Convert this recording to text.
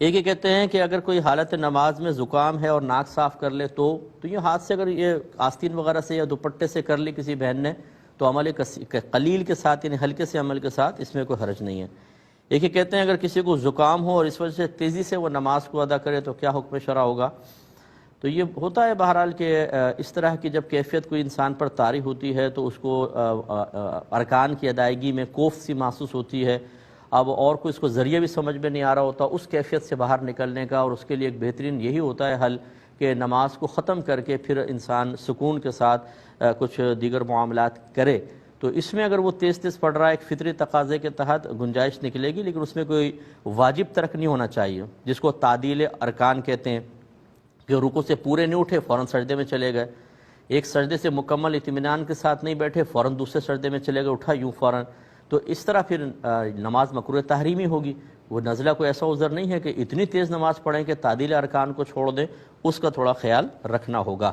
ایک یہ کہتے ہیں کہ اگر کوئی حالت نماز میں زکام ہے اور ناک صاف کر لے تو یہ ہاتھ سے اگر یہ آستین وغیرہ سے یا دوپٹے سے کر لی کسی بہن نے تو عمل قلیل کے ساتھ یعنی ہلکے سے عمل کے ساتھ اس میں کوئی حرج نہیں ہے۔ ایک یہ کہتے ہیں اگر کسی کو زکام ہو اور اس وجہ سے تیزی سے وہ نماز کو ادا کرے تو کیا حکم شرع ہوگا؟ تو یہ ہوتا ہے بہرحال کہ اس طرح کی جب کیفیت کوئی انسان پر طاری ہوتی ہے تو اس کو ارکان کی ادائیگی میں کوفت سی محسوس ہوتی ہے۔ اب اور کوئی اس کو ذریعہ بھی سمجھ میں نہیں آ رہا ہوتا، اس کیفیت سے باہر نکلنے کا، اور اس کے لیے ایک بہترین یہی ہوتا ہے حل کہ نماز کو ختم کر کے پھر انسان سکون کے ساتھ کچھ دیگر معاملات کرے۔ تو اس میں اگر وہ تیز تیز پڑھ رہا ہے ایک فطری تقاضے کے تحت گنجائش نکلے گی، لیکن اس میں کوئی واجب ترک نہیں ہونا چاہیے، جس کو تعدیل ارکان کہتے ہیں کہ رکوع سے پورے نہیں اٹھے فوراً سجدے میں چلے گئے، ایک سجدے سے مکمل اطمینان کے ساتھ نہیں بیٹھے فوراً دوسرے سجدے میں چلے گئے، اٹھا یوں فوراً، تو اس طرح پھر نماز مکروہ تحریمی ہوگی۔ وہ نزلہ کوئی ایسا عذر نہیں ہے کہ اتنی تیز نماز پڑھیں کہ تعدیل ارکان کو چھوڑ دیں، اس کا تھوڑا خیال رکھنا ہوگا۔